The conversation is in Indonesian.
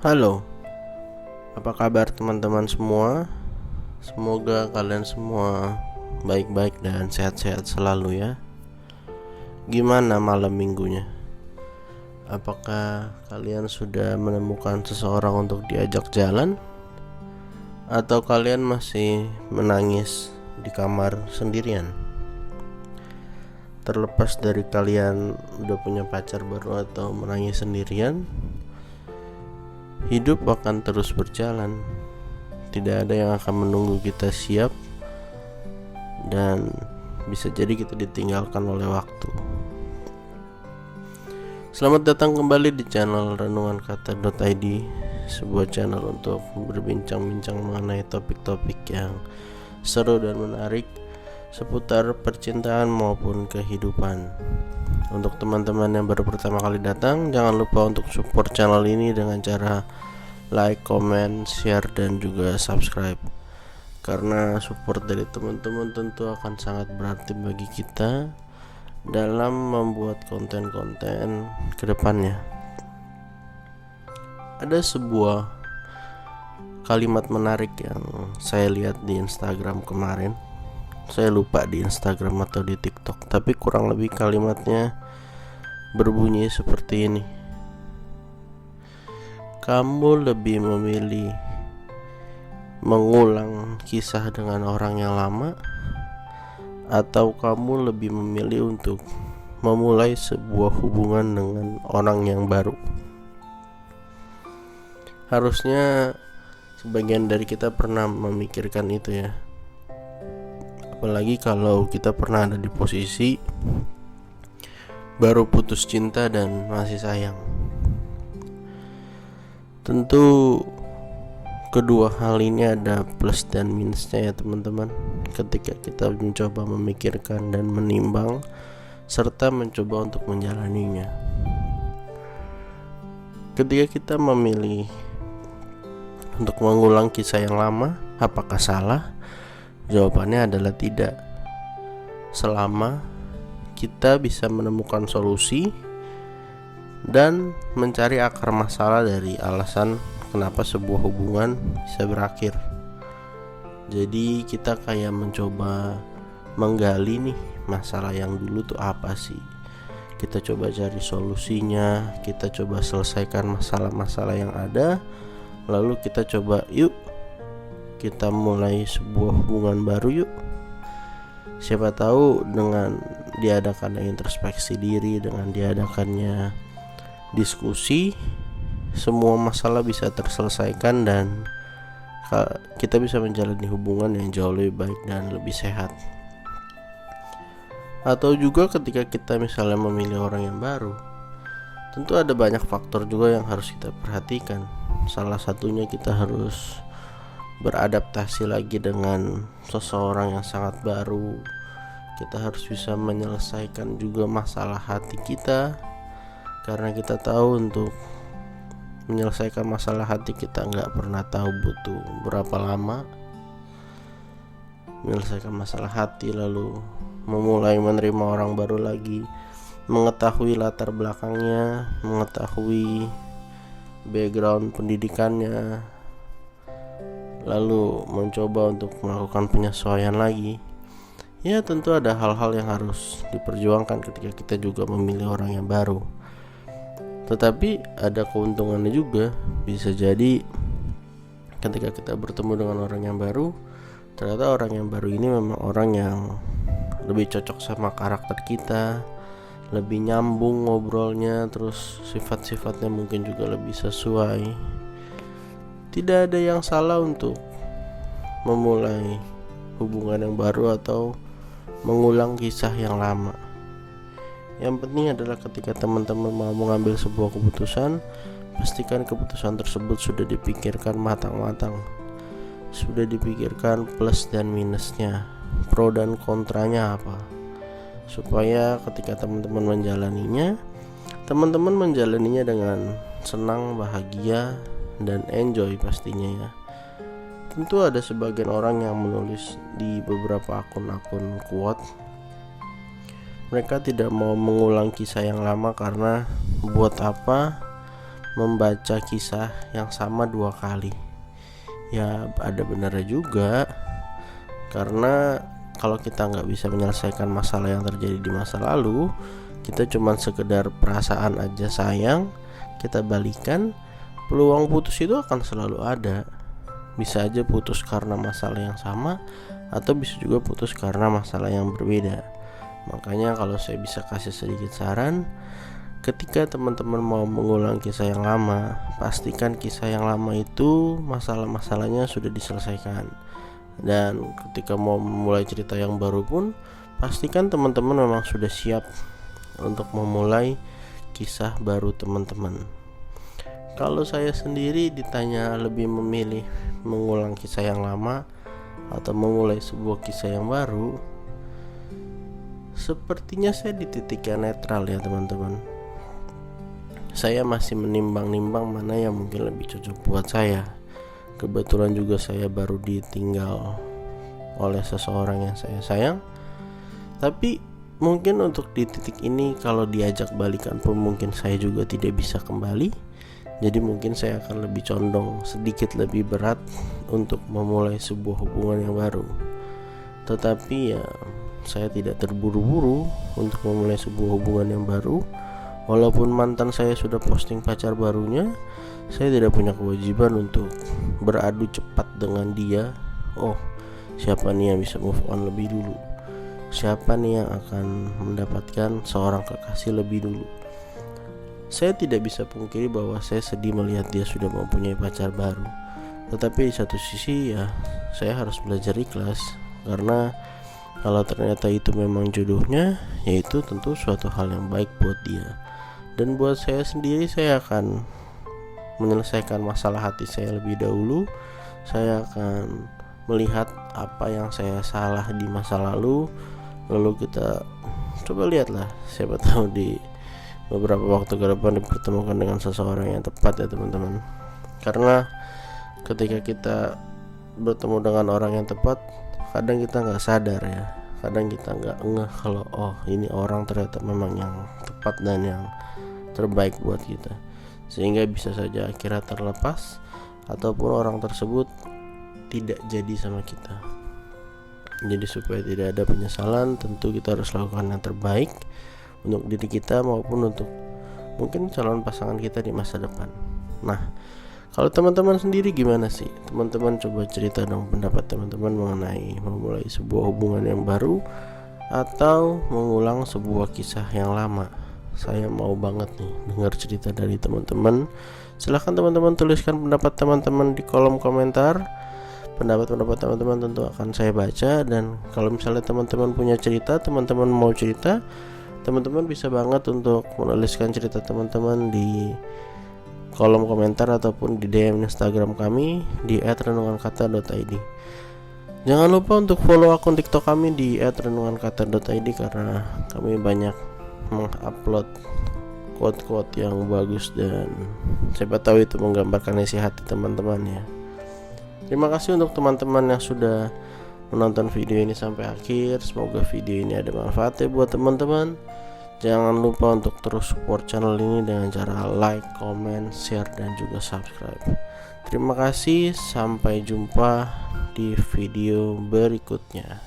Halo, apa kabar teman-teman semua? Semoga kalian semua baik-baik dan sehat-sehat selalu ya. Gimana malam minggunya? Apakah kalian sudah menemukan seseorang untuk diajak jalan? Atau kalian masih menangis di kamar sendirian? Terlepas dari kalian udah punya pacar baru atau menangis sendirian, hidup akan terus berjalan. Tidak ada yang akan menunggu kita siap, dan bisa jadi kita ditinggalkan oleh waktu. Selamat datang kembali di channel renungankata.id, sebuah channel untuk berbincang-bincang mengenai topik-topik yang seru dan menarik seputar percintaan maupun kehidupan. Untuk teman-teman yang baru pertama kali datang, jangan lupa untuk support channel ini dengan cara like, comment, share, dan juga subscribe. Karena support dari teman-teman tentu akan sangat berarti bagi kita dalam membuat konten-konten ke depannya. Ada sebuah kalimat menarik yang saya lihat di Instagram kemarin. Saya lupa di Instagram atau di TikTok, tapi kurang lebih kalimatnya berbunyi seperti ini: kamu lebih memilih mengulang kisah dengan orang yang lama, atau kamu lebih memilih untuk memulai sebuah hubungan dengan orang yang baru? Harusnya sebagian dari kita pernah memikirkan itu ya. Apalagi kalau kita pernah ada di posisi baru putus cinta dan masih sayang. Tentu kedua hal ini ada plus dan minusnya ya teman-teman, ketika kita mencoba memikirkan dan menimbang serta mencoba untuk menjalaninya. Ketika kita memilih untuk mengulang kisah yang lama, apakah salah? Jawabannya adalah tidak, selama kita bisa menemukan solusi dan mencari akar masalah dari alasan kenapa sebuah hubungan bisa berakhir. Jadi kita kayak mencoba menggali nih, masalah yang dulu tuh apa sih. Kita coba cari solusinya, kita coba selesaikan masalah-masalah yang ada. Lalu kita coba kita mulai sebuah hubungan baru yuk. Siapa tahu dengan diadakannya introspeksi diri, dengan diadakannya diskusi, semua masalah bisa terselesaikan dan kita bisa menjalani hubungan yang jauh lebih baik dan lebih sehat. Atau juga ketika kita misalnya memilih orang yang baru, tentu ada banyak faktor juga yang harus kita perhatikan. Salah satunya kita harus beradaptasi lagi dengan seseorang yang sangat baru. Kita harus bisa menyelesaikan juga masalah hati kita, karena kita tahu untuk menyelesaikan masalah hati kita nggak pernah tahu butuh berapa lama. Menyelesaikan masalah hati, lalu memulai menerima orang baru lagi, mengetahui latar belakangnya, mengetahui background pendidikannya, lalu mencoba untuk melakukan penyesuaian lagi. Ya tentu ada hal-hal yang harus diperjuangkan ketika kita juga memilih orang yang baru. Tetapi ada keuntungannya juga. Bisa jadi ketika kita bertemu dengan orang yang baru, ternyata orang yang baru ini memang orang yang lebih cocok sama karakter kita, lebih nyambung ngobrolnya, terus sifat-sifatnya mungkin juga lebih sesuai. Tidak ada yang salah untuk memulai hubungan yang baru atau mengulang kisah yang lama. Yang penting adalah ketika teman-teman mau mengambil sebuah keputusan, pastikan keputusan tersebut sudah dipikirkan matang-matang, sudah dipikirkan plus dan minusnya, pro dan kontranya apa, supaya ketika teman-teman menjalaninya, teman-teman menjalaninya dengan senang, bahagia, dan enjoy pastinya ya. Tentu ada sebagian orang yang menulis di beberapa akun-akun quote, mereka tidak mau mengulang kisah yang lama karena buat apa membaca kisah yang sama 2 kali. Ya ada benarnya juga, karena kalau kita nggak bisa menyelesaikan masalah yang terjadi di masa lalu, kita cuman sekedar perasaan aja sayang, kita balikan, peluang putus itu akan selalu ada. Bisa aja putus karena masalah yang sama, atau bisa juga putus karena masalah yang berbeda. Makanya kalau saya bisa kasih sedikit saran, ketika teman-teman mau mengulang kisah yang lama, pastikan kisah yang lama itu masalah-masalahnya sudah diselesaikan. Dan ketika mau memulai cerita yang baru pun, pastikan teman-teman memang sudah siap untuk memulai kisah baru teman-teman. Kalau saya sendiri ditanya lebih memilih mengulang kisah yang lama atau memulai sebuah kisah yang baru, sepertinya saya di titik yang netral ya teman-teman. Saya masih menimbang-nimbang mana yang mungkin lebih cocok buat saya. Kebetulan juga saya baru ditinggal oleh seseorang yang saya sayang. Tapi mungkin untuk di titik ini, kalau diajak balikan pun mungkin saya juga tidak bisa kembali. Jadi mungkin saya akan lebih condong sedikit lebih berat untuk memulai sebuah hubungan yang baru. Tetapi ya saya tidak terburu-buru untuk memulai sebuah hubungan yang baru. Walaupun mantan saya sudah posting pacar barunya, saya tidak punya kewajiban untuk beradu cepat dengan dia. Oh, siapa nih yang bisa move on lebih dulu? Siapa nih yang akan mendapatkan seorang kekasih lebih dulu? Saya tidak bisa pungkiri bahwa saya sedih melihat dia sudah mempunyai pacar baru. Tetapi di satu sisi ya saya harus belajar ikhlas, karena kalau ternyata itu memang jodohnya, yaitu tentu suatu hal yang baik buat dia. Dan buat saya sendiri, saya akan menyelesaikan masalah hati saya lebih dahulu. Saya akan melihat apa yang saya salah di masa lalu, lalu kita coba lihatlah, siapa tahu di beberapa waktu ke depan dipertemukan dengan seseorang yang tepat ya teman-teman. Karena ketika kita bertemu dengan orang yang tepat, kadang kita nggak sadar ya, kadang kita nggak ngeh kalau oh ini orang ternyata memang yang tepat dan yang terbaik buat kita, sehingga bisa saja akhirnya terlepas ataupun orang tersebut tidak jadi sama kita. Jadi supaya tidak ada penyesalan, tentu kita harus lakukan yang terbaik untuk diri kita maupun untuk mungkin calon pasangan kita di masa depan. Nah, kalau teman-teman sendiri gimana sih? Teman-teman coba cerita dong pendapat teman-teman mengenai memulai sebuah hubungan yang baru atau mengulang sebuah kisah yang lama. Saya mau banget nih dengar cerita dari teman-teman. Silahkan teman-teman tuliskan pendapat teman-teman di kolom komentar. Pendapat-pendapat teman-teman tentu akan saya baca. Dan kalau misalnya teman-teman punya cerita, teman-teman mau cerita, teman-teman bisa banget untuk menuliskan cerita teman-teman di kolom komentar ataupun di DM Instagram kami di @renungankata.id. Jangan lupa untuk follow akun TikTok kami di @renungankata.id, karena kami banyak mengupload quote-quote yang bagus dan siapa tahu itu menggambarkan isi hati teman-teman ya. Terima kasih untuk teman-teman yang sudah menonton video ini sampai akhir. Semoga video ini ada manfaatnya buat teman-teman. Jangan lupa untuk terus support channel ini dengan cara like, comment, share, dan juga subscribe. Terima kasih, sampai jumpa di video berikutnya.